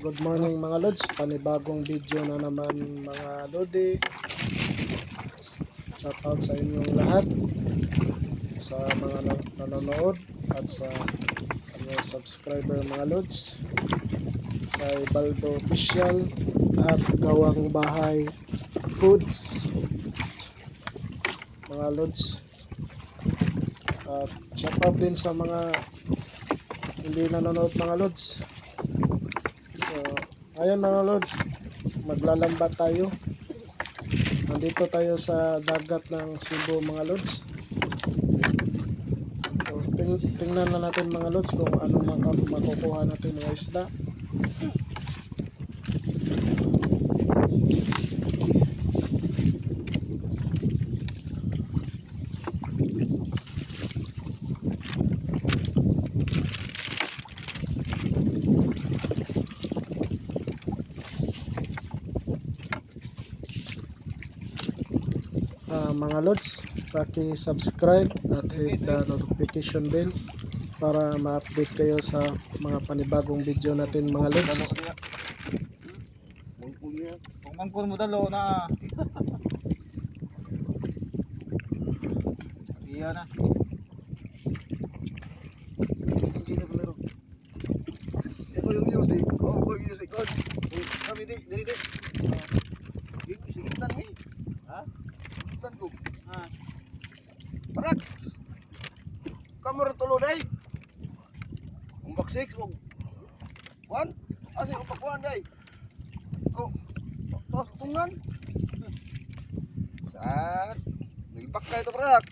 Good morning mga lods, panibagong video na naman mga lodi. Shout out sa inyong lahat, sa mga nanonood at sa inyong subscriber mga lods. Kay Baldo Official at Gawang Bahay Foods mga lods. At shout out din sa mga hindi nanonood mga lods. Ayun mga lods, maglalambat tayo. Nandito tayo sa dagat ng Cebu mga lods. So, tingnan na natin mga lods kung ano makukuha natin ng isda. Mga lods, paki-subscribe at hit the notification bell para ma-update kayo sa mga panibagong video natin mga lods. Mangkon mo dalo na. Iya na. Hindi na malaro. Eko yung music. Oh, go music. Kami di, diri di. Ini sigitan ni. Ha? Sigitan ko. Ha. Parak. Kamera tulo day. Umbak 6 og 1. Asi umbak 1 day. Ko. Tos tungan. Sat. Nilbak kay to parak.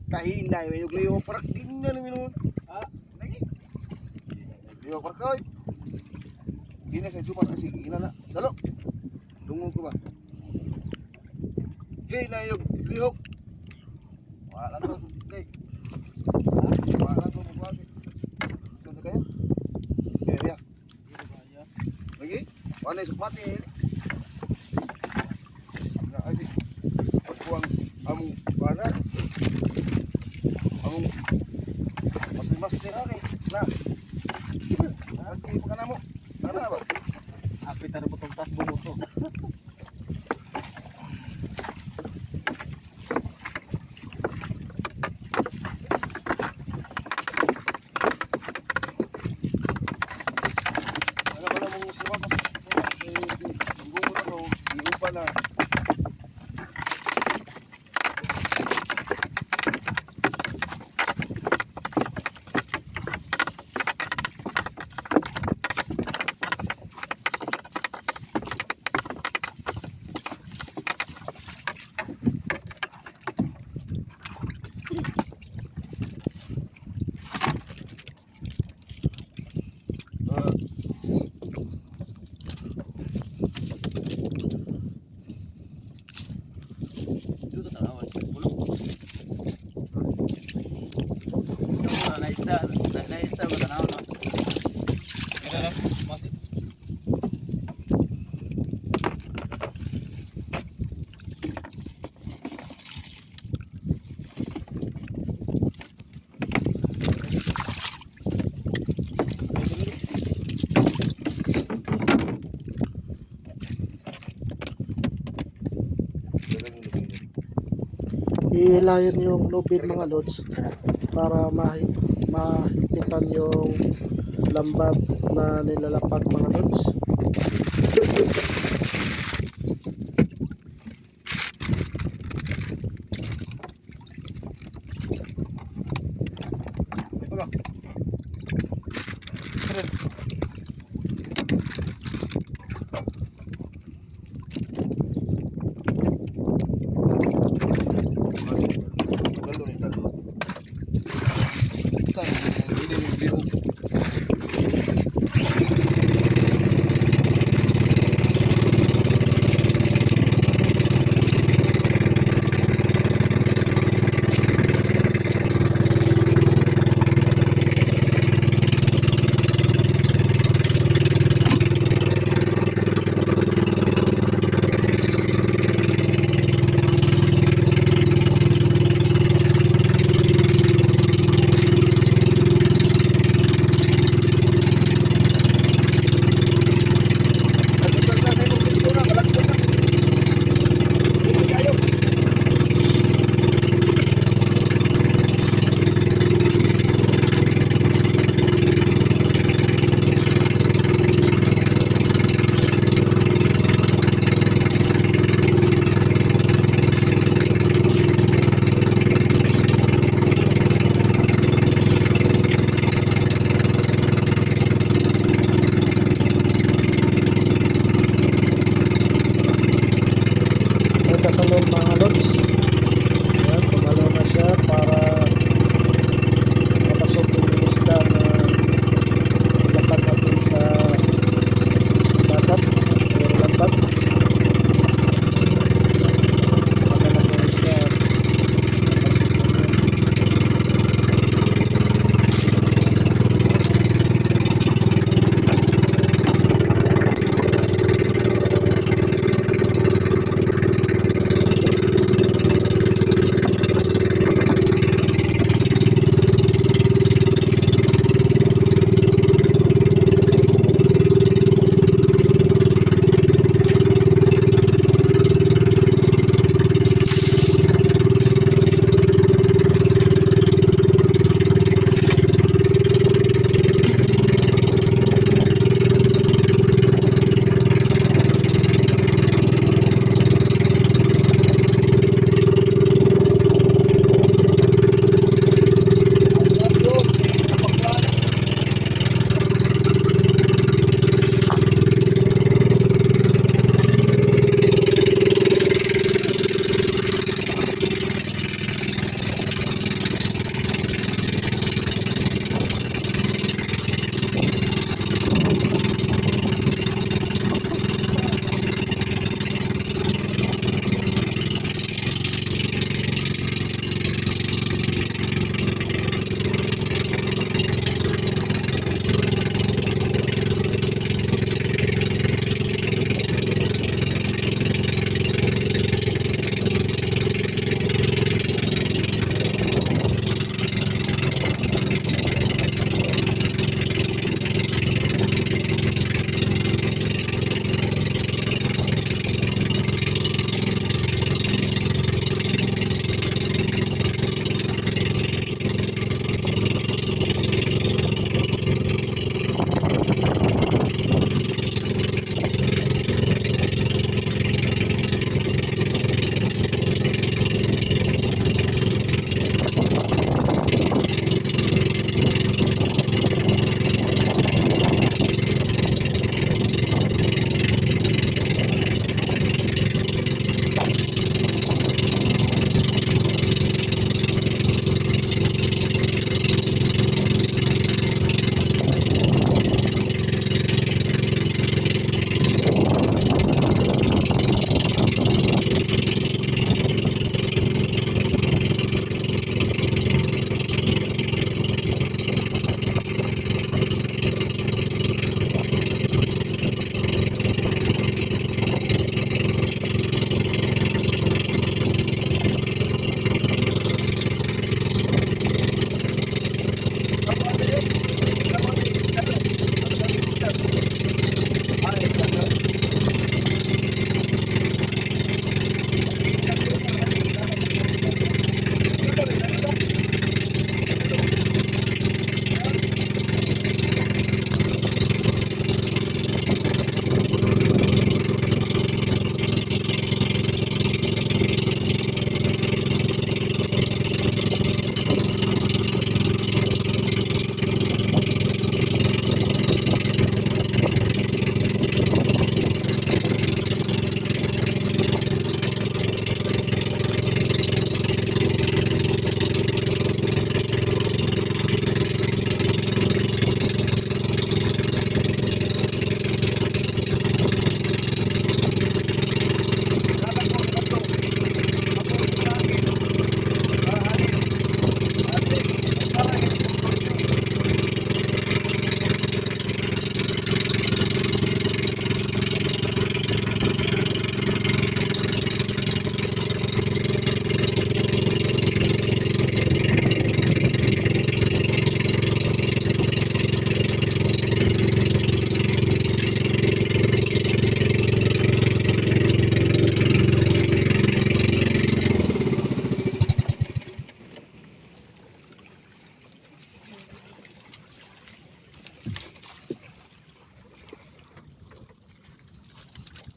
Kahinay may nugleo parak din na minun. Ha? Lagi. Nugleo parak koy. Ini saya cuma kasih ina na. Dalo. Dungo ko ba? Hey na yung lihok. Wala ko. Hey. Wala ko mo ba? Sunod kayo? Area. Lagi? Wala yung sukmati. Na ay pagkuang among para. Among mas din okay. Na. Okay, pagana mo. Ano ba? Apit na po tong tas bumuto. Hihilayin yung lubid mga lods para mahipitan yung lambat na nilalapag mga lods.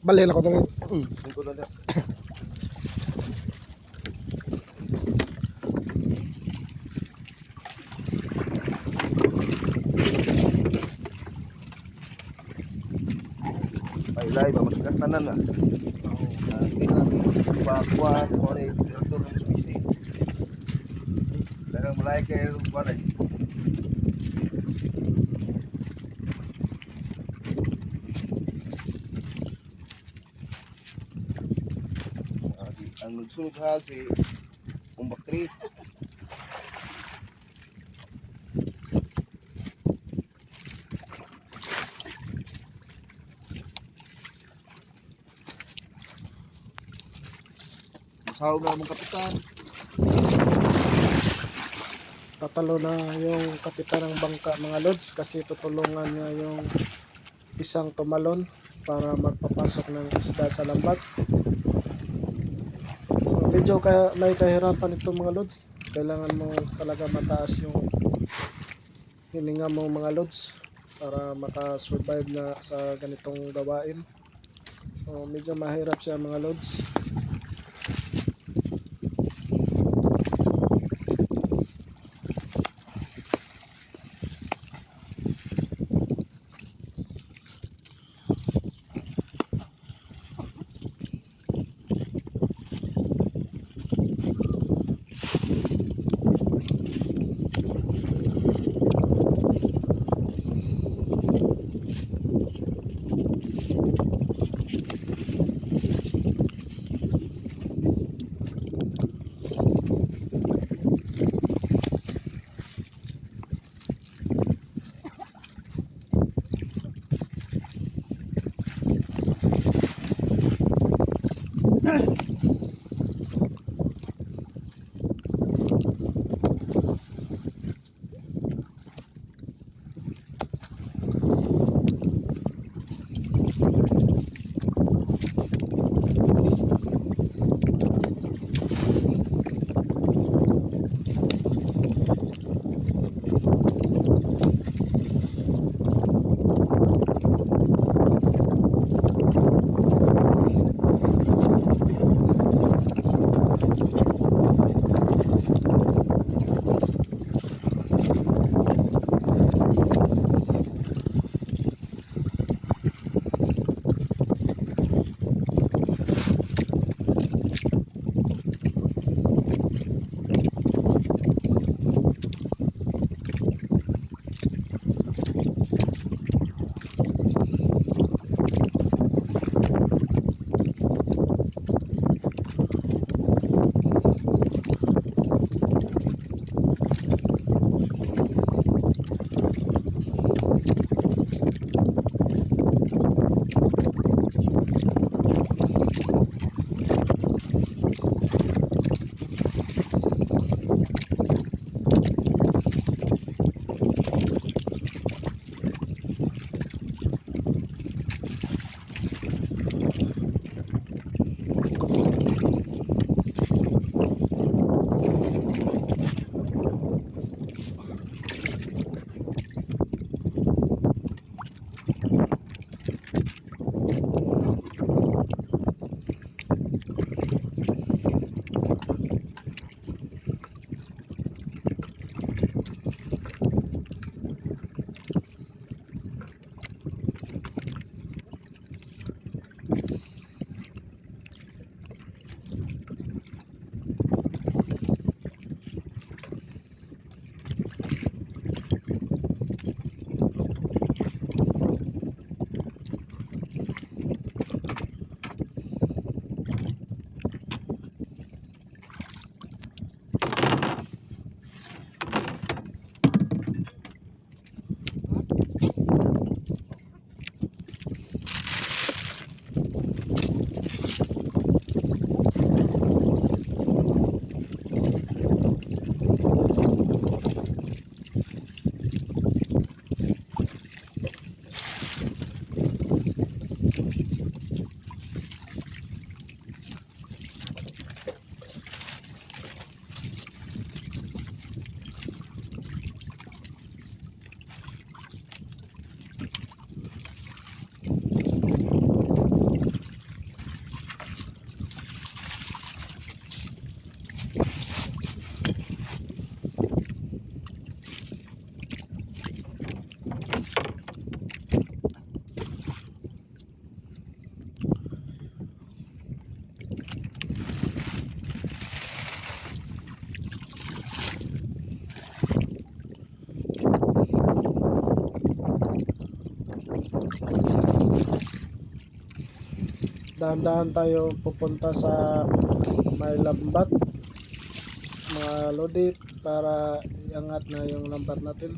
Balik ako dali. Lingkod lang dyan. Pailay ba matigas tanan na. Kita kuha ko ni direktor ng fishing. Dagang malay kay kuan ay. Ang nagsunod ha si umbak tree. Masaw na mong kapitan. Tatalo na yung kapitan ng bangka mga lods kasi tutulungan niya yung isang tumalon para magpapasok ng isda sa lambat. So medyo may kahirapan ito mga lods. Kailangan mo talaga mataas yung hininga mo mga lods para makasurvive na sa ganitong gawain. So medyo mahirap siya mga lods. dahan-dahan tayo pupunta sa may lambat mga lodi para iangat na yung lambat natin.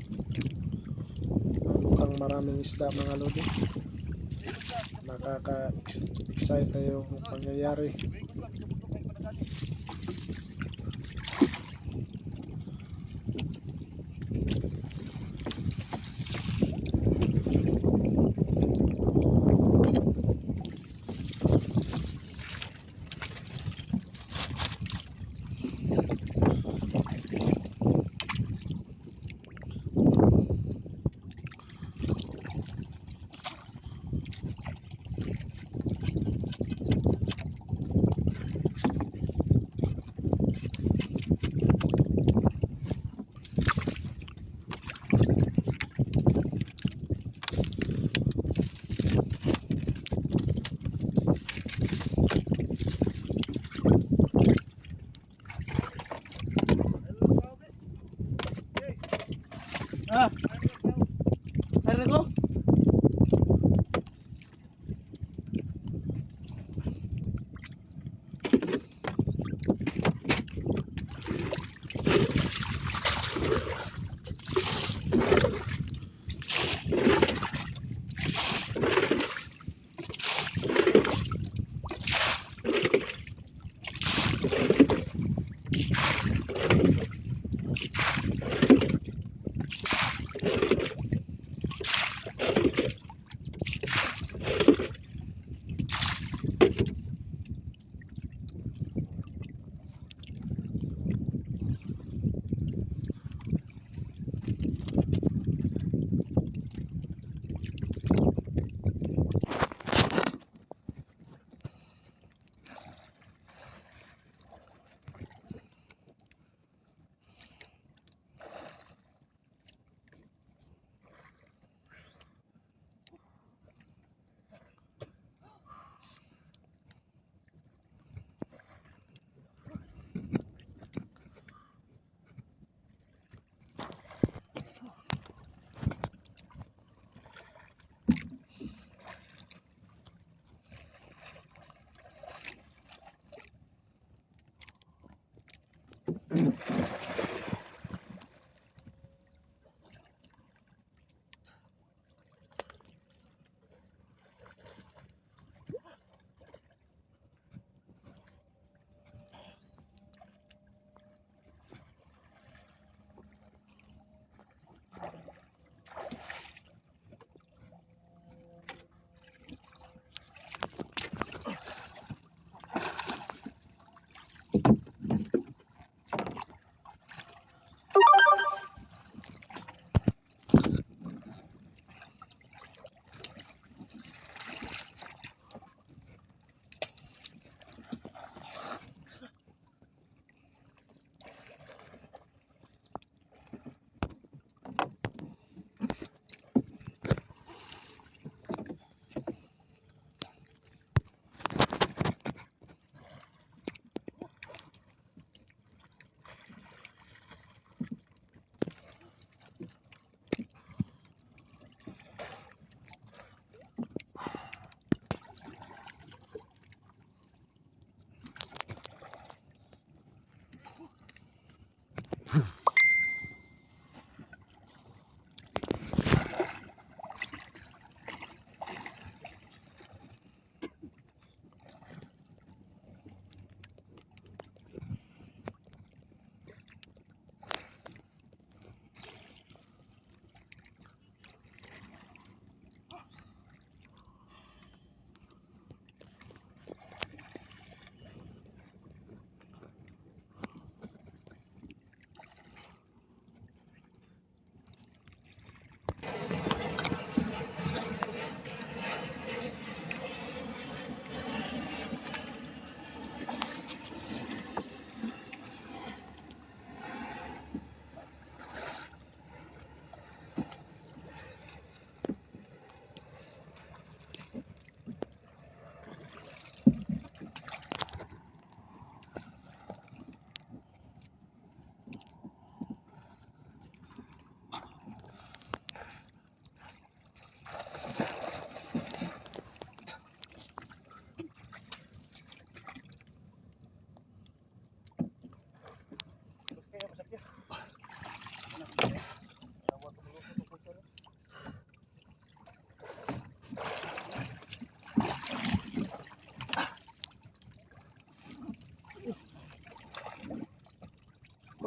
Mukhang maraming isda mga lodi. Nakaka-excite na yung pangyayari. Ah, ano ko?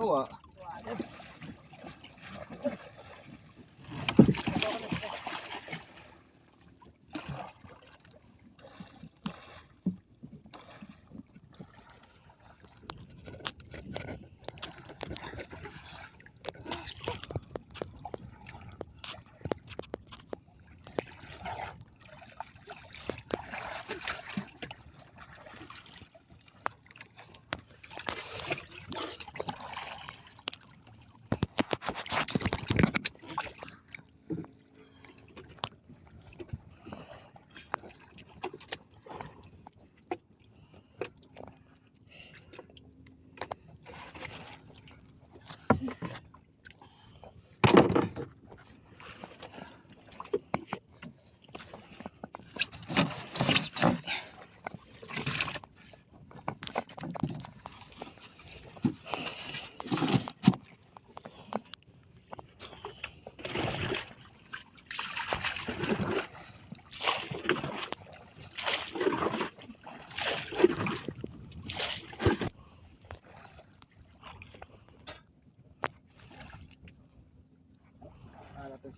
Bawa.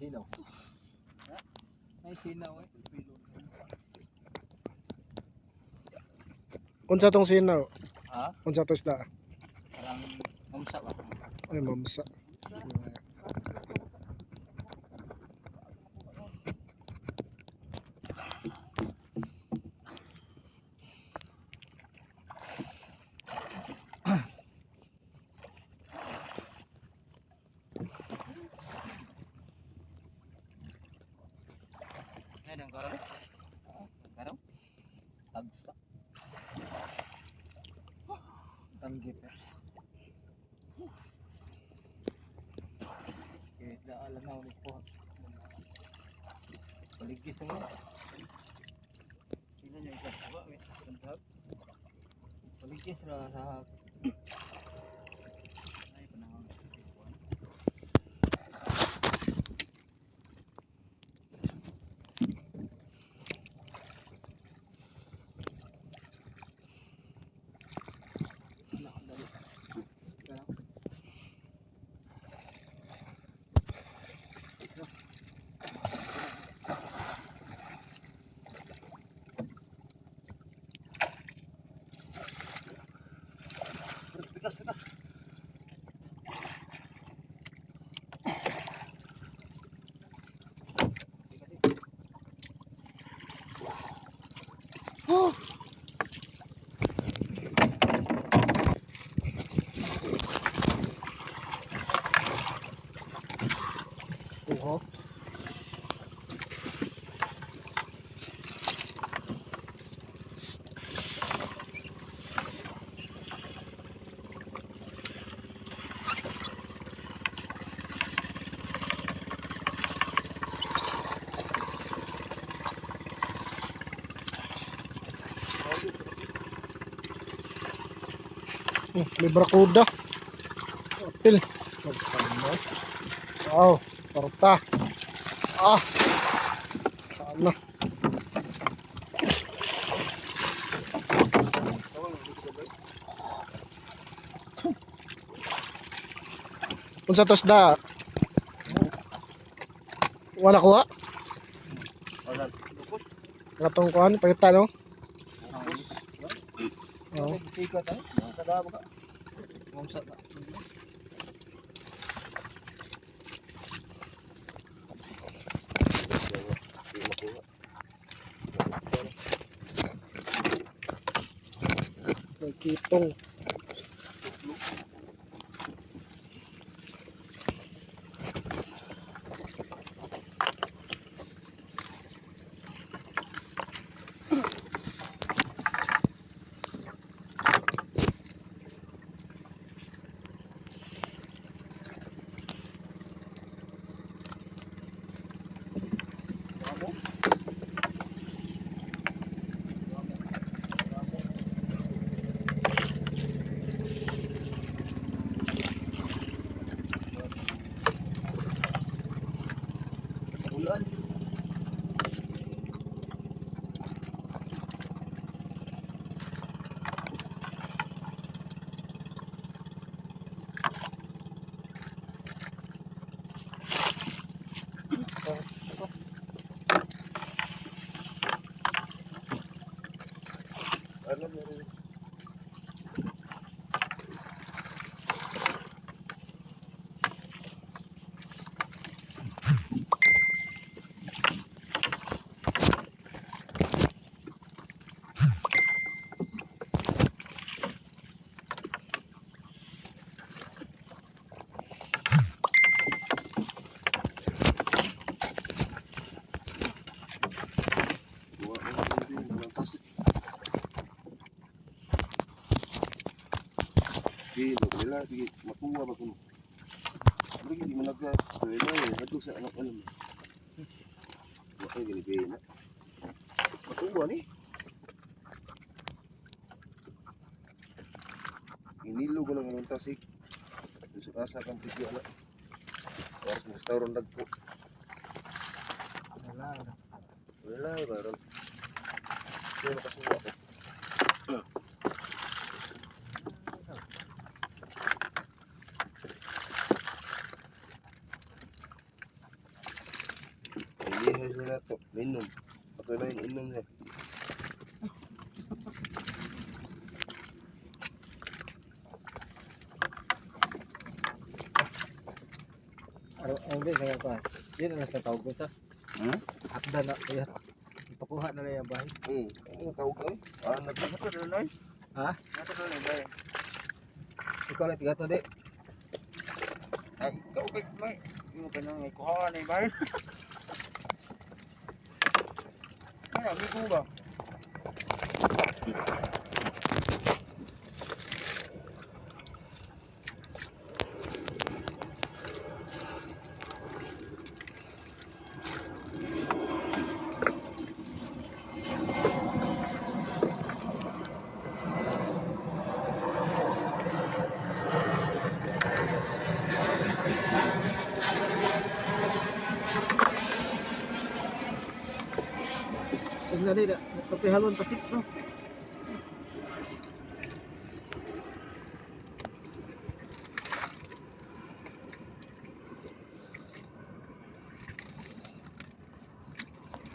Sinaw. May sinaw eh. Unsa tong sinaw? Ha? Unsa to isda? Parang mamsa ba? Ay mamsa. Ang karang? Karang? Agsa. Tanggit eh. Kaya isda alam na ulit po. Paligis mo. Sino niya ikaswa? Paligis na sa ay panahon. Pikas, pikas. Uho. May brakuda. Apil. Wow, torta. Ah. Sana. Unsa to isda? Wala kuha? Wala. Katong kuhan, pakita no? Oo. Sikot ay. Kada ba? Mamsa ba? May kitong. Kanan mo rin. Hindi, wala. Sige, makuha ba kuno? Pero hindi mo nagka. Wala eh. Hadlo sa anak alam. Wala yung ginibigay na. Makuha ni. Inilo ko lang ang tasik. Asa kang video anak. Waras mo sa tawron nagko. Wala eh, baron. Kaya nakasuha ko. Ilihay sila ito. Minum. Ito na yung inom niya. Ang din sa kuha. Di na sa tawag ko sa. Akda na kaya. Ipakuha na lang yung bahay. Ano tawag ko eh? Nagkakaroon na eh. Ha? Nagkakaroon na eh. Ikaw lang tiga to di. Ay, ikaw ba? Yung kanang may kuha na eh bahay. Ano, amigo ba? Tignan nila. Nagpapihalon pasik no.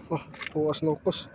Wah, puwas locos.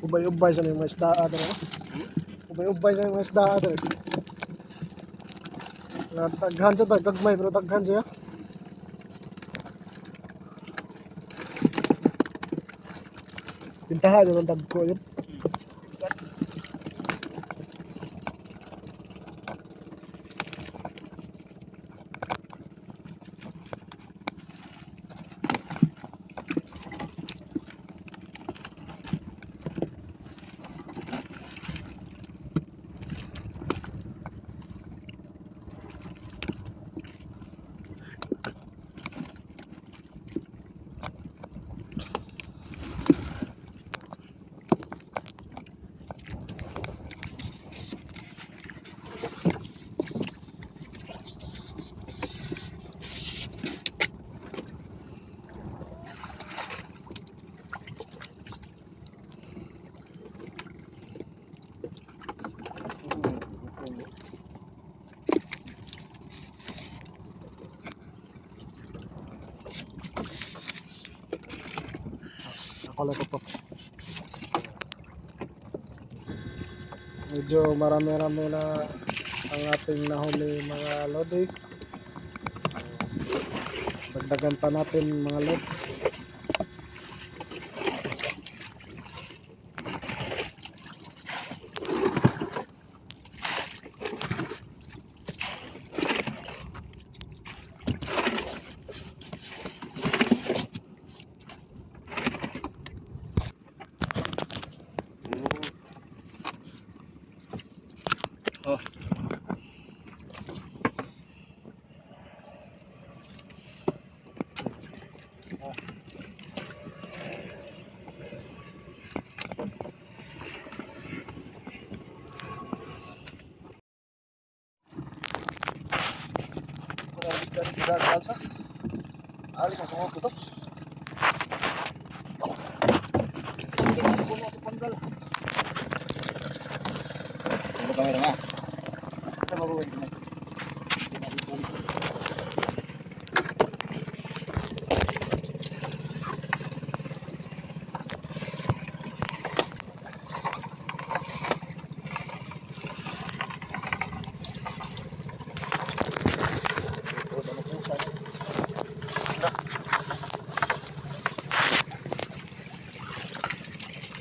Ubay-ubay sa mga isda ato no. Ubay-ubay sa mga isda ato. Taghan sa ba gagmay pero taghan siya. Pintahan yung tagko yun. Ako lang ito. Medyo marami-rami na ang ating nahuli mga lodi. Dagdagan pa natin mga lods. Oh. Alis ang sungok ito. Ano kami na nga? Ito mabuhay ko na.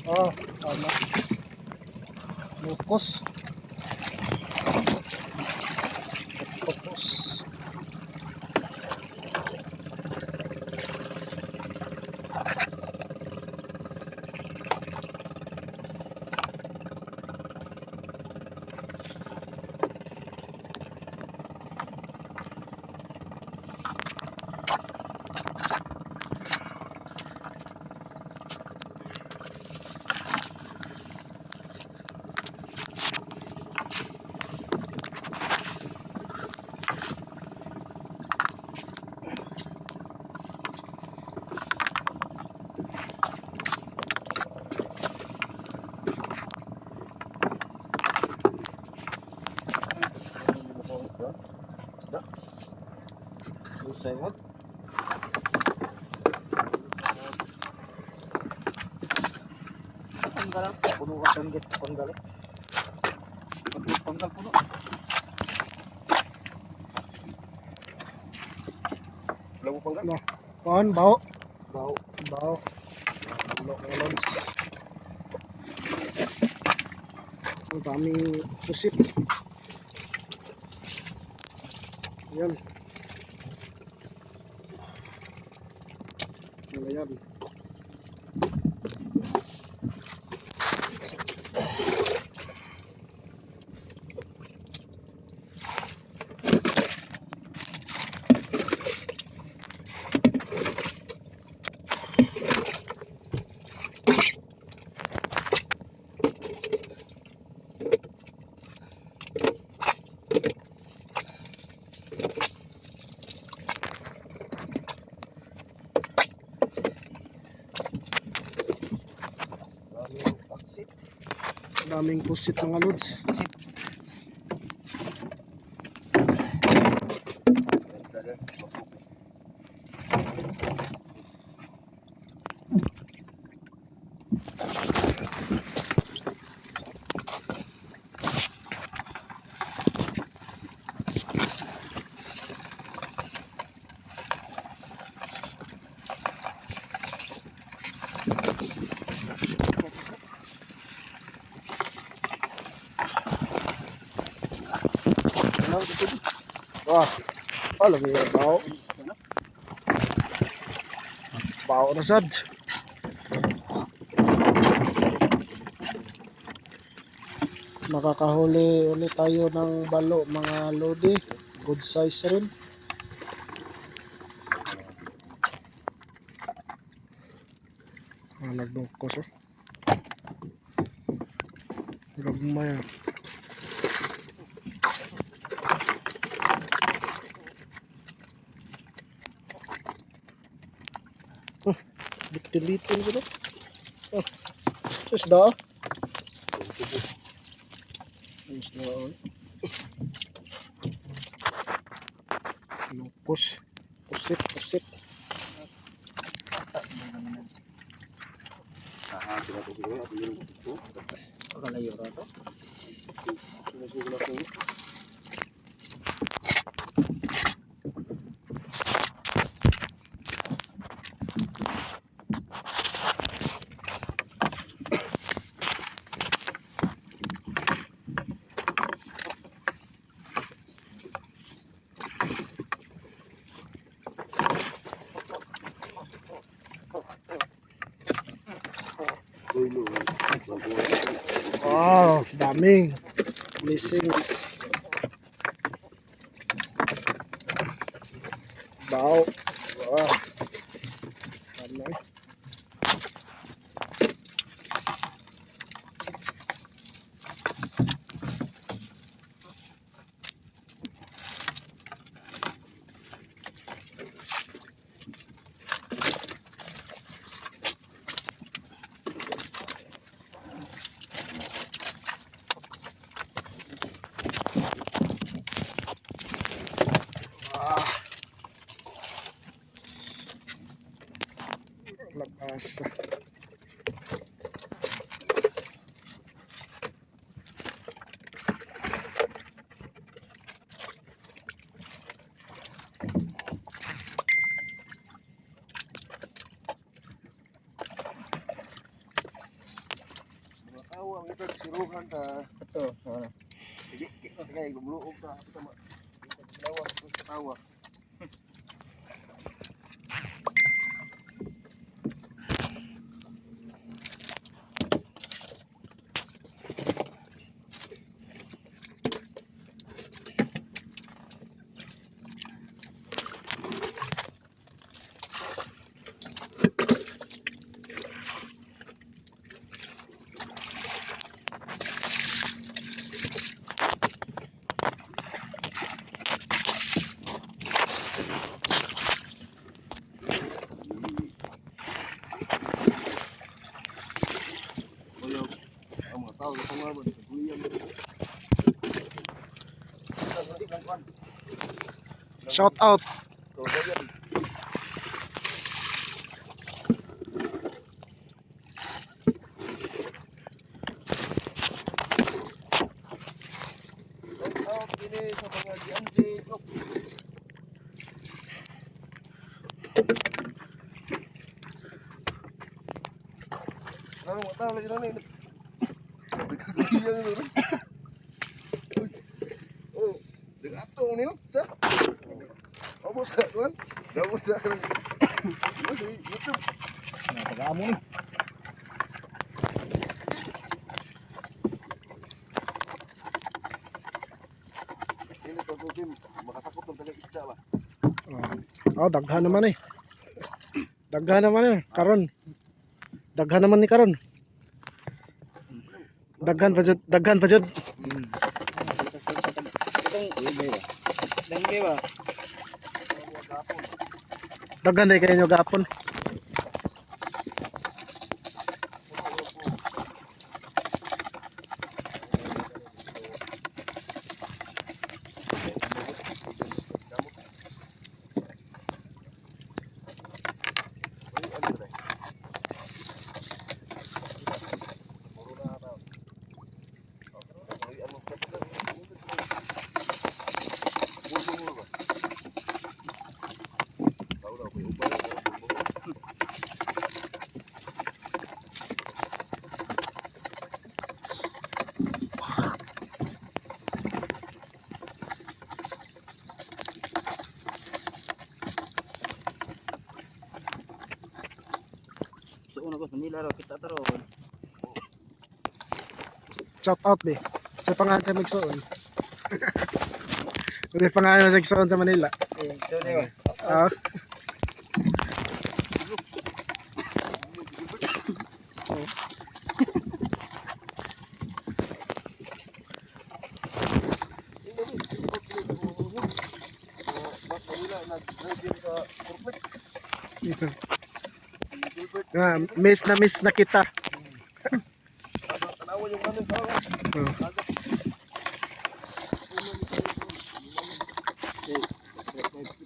Oh, tama. Lukos. Lukos. Usay mo. Panggal. Puno ka sanggit. Panggal eh. Panggal puno. Labo panggal. No. Kuan bao. Bao. Bao. Ano mga lods. Ang daming pusit. Yan. Ayan. Daming pusit mga lods. Wah, alam mo yung bao. Bao na sad. Nakakahuli ulit tayo ng balo mga lodi. Good size rin. Nagdukos oh. Gagmay ah. Bitin-bitin gitu. Oh, isda. Isda. Lukos. Pusit. Pagkalayo ra to. Daming blessings. Bao. Wah. Dami. Lakas. Tawang ito siruhan ta. Ito. Sige, kaya gumuluog ta sama. Tawa, tawa. Shout out. Ini sa mga gianji. Ano mo tayo lagi na. Bigyan mo. Oh, degato niyo, sa? Obo sa kon. Dapat sa. Masih YouTube. Nah, pag-amo ni. Ini to tim makasakot ng taga isda ba. Oh, daghan naman eh. Daghan naman eh. Karon. Daghan naman ni karon. Daghan pa jud, daghan pa jud. Dangge ba? Daghan day kayo nyo gapon. Manila raw kita taro. Shout out be. Sa pangalan sa Migsoon. Uli pangalan sa Migsoon sa Manila. Ito niyo. Ah. Miss na kita. Tanawan yung ano sa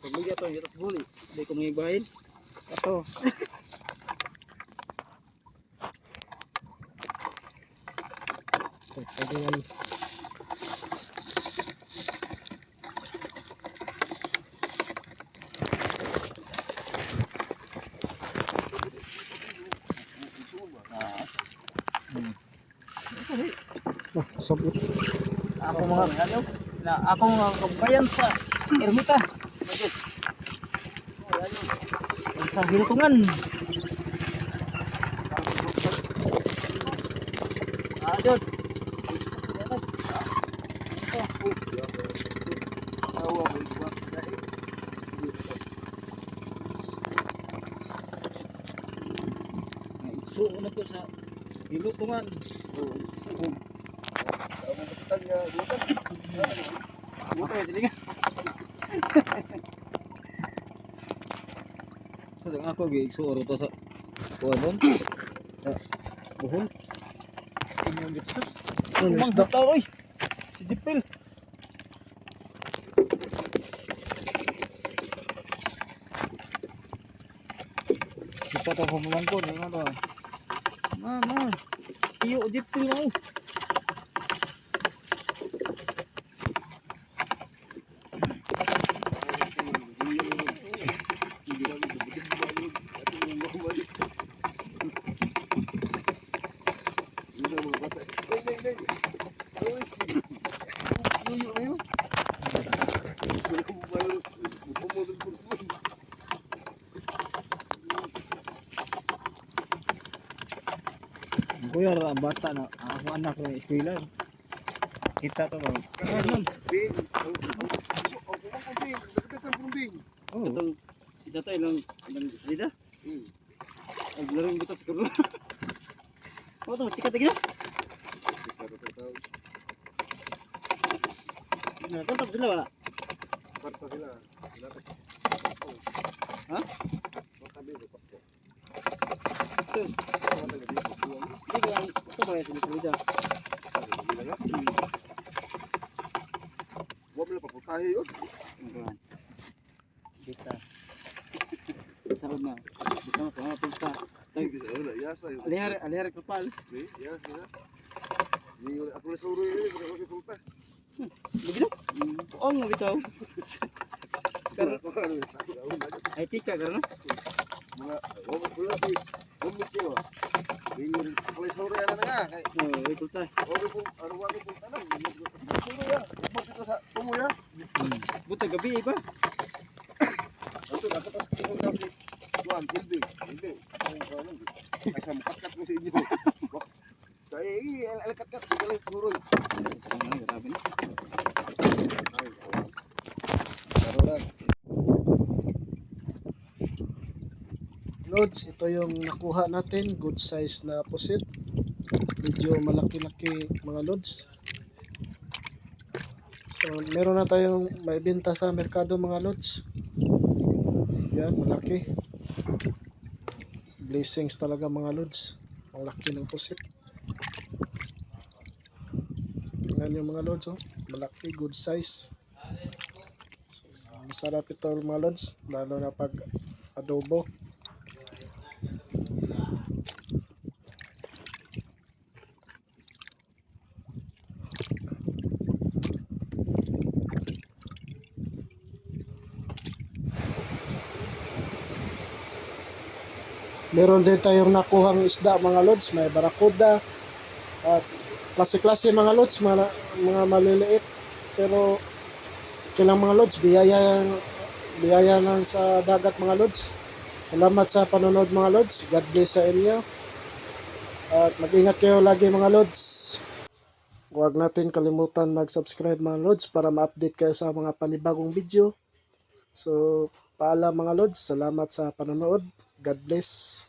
Pagligya to, yung huli. Hindi ko mangibahin. Ito. Ako mga ako mga kabayan sa ermita. Sa hilutungan. Adot. Igsuo na ko sa ilutungan. Kamu betul ya, bukan? Buta ya silingan. Sa ako igsuo ro to sa kuwan. Sa buhol. Tingnan dito sa. Ano Mang isda? butaw oy. Si Dipel. Kita tahu pemangkon ni mana? Mana? Iyo Dipel mau. Kuya ang bata na ako anak ng eskwela. Kita to ba? Ano? Oh. Katong kita tayo ilang salida. Ang larong butas siguro. Oh, to sikat lagi na. Na, tanto sila wala. Ha? Hindi ba ang ito ba yung salida? Huwag mo na paputahe yun. Kita. Sarap na. Kita mo kung punta. Alihar kapal. Ako na sa uro yun, pero ako puta. Begitu? Oh, nggak bitaw. Ay tika karena. Mga, huwag mo na si Gumit yun. Ako na sa uro yan na nga. Oh, itu sah. Huwag mo arawan ko punta na. Suro yan. Huwag dito sa tumo yan. Buta gabi iba. Ito, nakatas ko na si Juan, Hilde. Hilde. Ay, sa mukaskat mo si inyo. Saya alakat-kat. Kalau turun. Grabe na. Lods, ito yung nakuha natin, good size na pusit. Medyo malaki-laki mga lods. So, meron na tayong maibenta sa merkado mga lods. Yan, malaki. Blessings talaga mga lods. Ang laki ng pusit. Tingnan yung mga lods, oh. Malaki, good size. So, masarap ito mga lods, lalo na pag adobo. Meron din tayong nakuhang isda mga lods, may barakuda at klase-klase mga lods, mga maliliit, pero kailang mga lods, biyaya lang sa dagat mga lods. Salamat sa panonood mga lods, God bless sa inyo at mag-ingat kayo lagi mga lods. Huwag natin kalimutan mag-subscribe mga lods para ma-update kayo sa mga panibagong video. So paalam mga lods, salamat sa panonood. God bless.